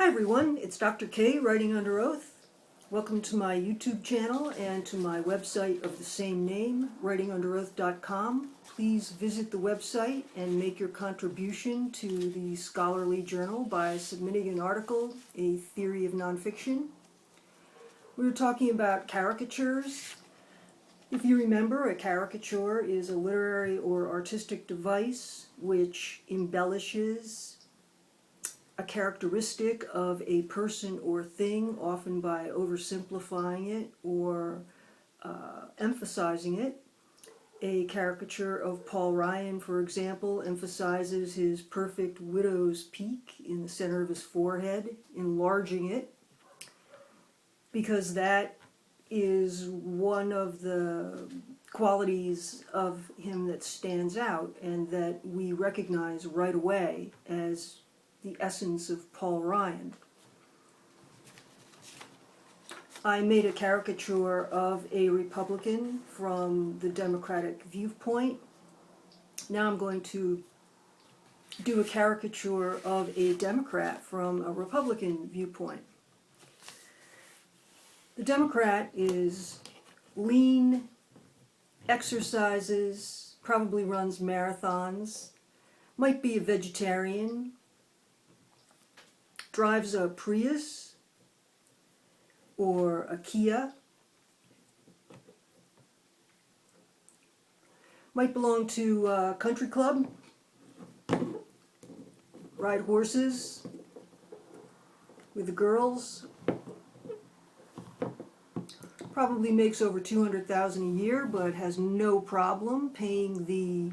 everyone, it's Dr. K writing under oath. Welcome to my YouTube channel and to my website of the same name, writingunderoath.com. Please visit the website and make your contribution to the scholarly journal by submitting an article, A Theory of Nonfiction. We were talking about caricatures. If you remember, a caricature is a literary or artistic device which embellishes a characteristic of a person or thing, often by oversimplifying it or emphasizing it. A caricature of Paul Ryan, for example, emphasizes his perfect widow's peak in the center of his forehead, enlarging it, because that is one of the qualities of him that stands out and that we recognize right away as the essence of Paul Ryan. I made a caricature of a Republican from the Democratic viewpoint. Now I'm going to do a caricature of a Democrat from a Republican viewpoint. The Democrat is lean, exercises, probably runs marathons, might be a vegetarian, drives a Prius or a Kia, might belong to a country club, ride horses with the girls, probably makes over $200,000 a year but has no problem paying the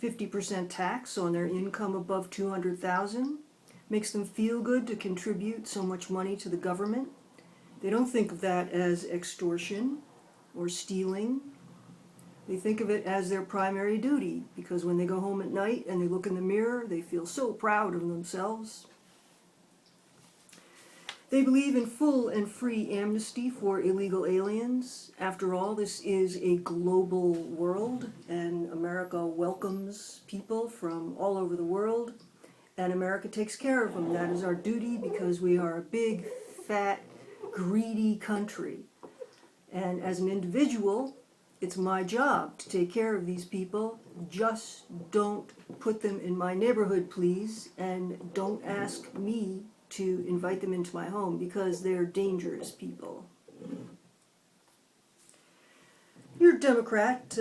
50% tax on their income above $200,000. Makes them feel good to contribute so much money to the government. They don't think of that as extortion or stealing. They think of it as their primary duty, because when they go home at night and they look in the mirror, they feel so proud of themselves. They believe in full and free amnesty for illegal aliens. After all, this is a global world, and America welcomes people from all over the world. And America takes care of them. That is our duty, because we are a big, fat, greedy country. And as an individual, it's my job to take care of these people. Just don't put them in my neighborhood, please, and don't ask me to invite them into my home, because they're dangerous people. Your Democrat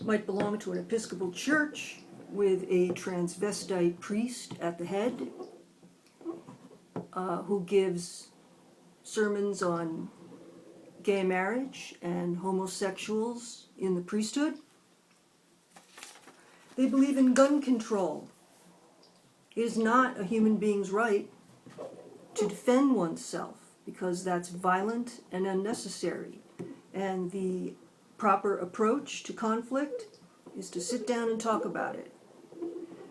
might belong to an Episcopal church with a transvestite priest at the head, who gives sermons on gay marriage and homosexuals in the priesthood. They believe in gun control. It is not a human being's right to defend oneself, because that's violent and unnecessary. And the proper approach to conflict is to sit down and talk about it.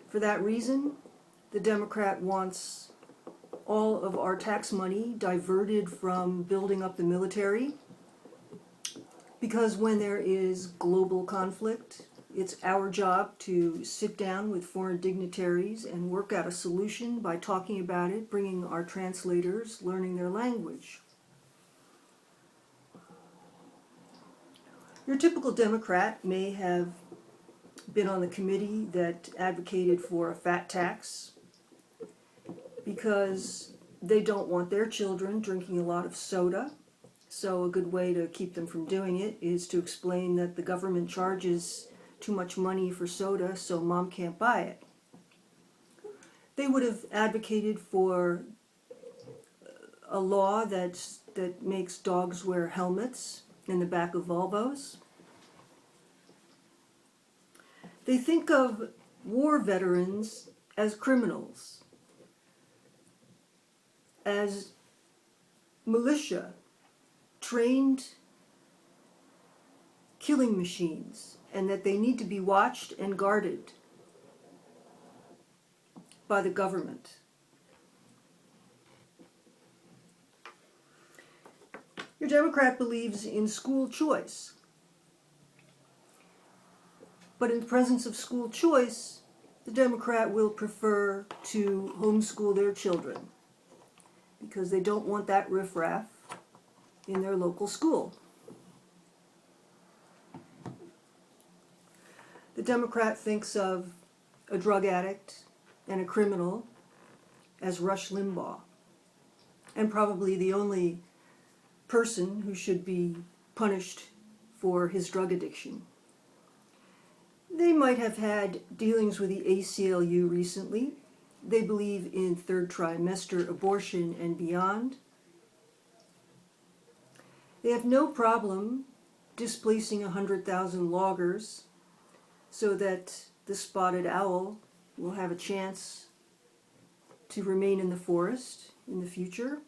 For that reason, the Democrat wants all of our tax money diverted from building up the military, because when there is global conflict, it's our job to sit down with foreign dignitaries and work out a solution by talking about it, bringing our translators, learning their language. Your typical Democrat may have been on the committee that advocated for a fat tax, because they don't want their children drinking a lot of soda. So a good way to keep them from doing it is to explain that the government charges too much money for soda, so mom can't buy it. They would have advocated for a law that makes dogs wear helmets in the back of Volvos. They think of war veterans as criminals, as militia, trained killing machines, and that they need to be watched and guarded by the government. Your Democrat believes in school choice. But in the presence of school choice, the Democrat will prefer to homeschool their children. because they don't want that riffraff in their local school. The Democrat thinks of a drug addict and a criminal as Rush Limbaugh, and probably the only person who should be punished for his drug addiction. They might have had dealings with the ACLU recently. They believe in third trimester abortion and beyond. They have no problem displacing 100,000 loggers so that the spotted owl will have a chance to remain in the forest in the future.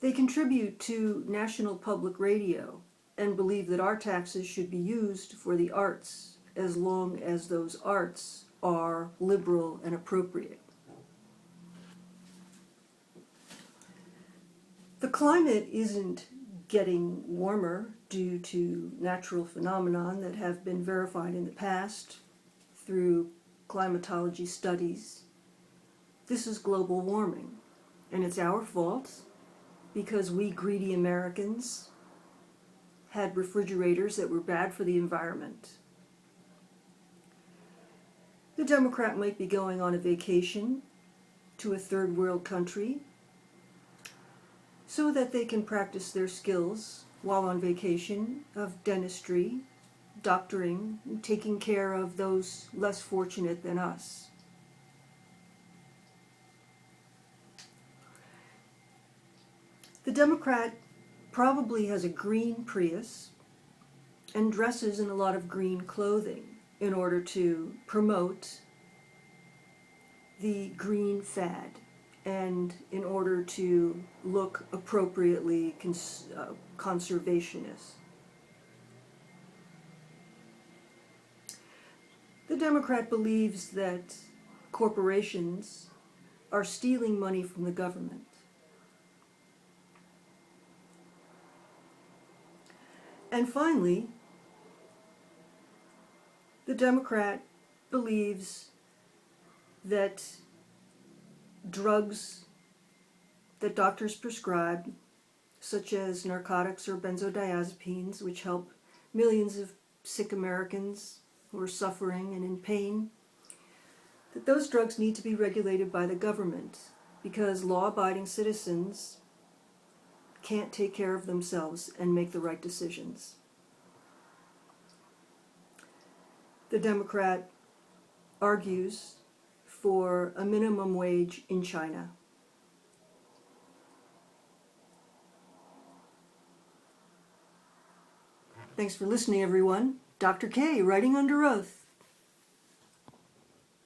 They contribute to National Public Radio and believe that our taxes should be used for the arts as long as those arts are liberal and appropriate. The climate isn't getting warmer due to natural phenomena that have been verified in the past through climatology studies. This is global warming, and it's our fault because we greedy Americans had refrigerators that were bad for the environment. The Democrat might be going on a vacation to a third world country so that they can practice their skills while on vacation of dentistry, doctoring, and taking care of those less fortunate than us. The Democrat probably has a green Prius and dresses in a lot of green clothing in order to promote the green fad and in order to look appropriately conservationist. The Democrat believes that corporations are stealing money from the government. And finally, the Democrat believes that drugs that doctors prescribe, such as narcotics or benzodiazepines, which help millions of sick Americans who are suffering and in pain, that those drugs need to be regulated by the government because law-abiding citizens can't take care of themselves and make the right decisions. The Democrat argues for a minimum wage in China. Thanks for listening, everyone. Dr. K, writing under oath.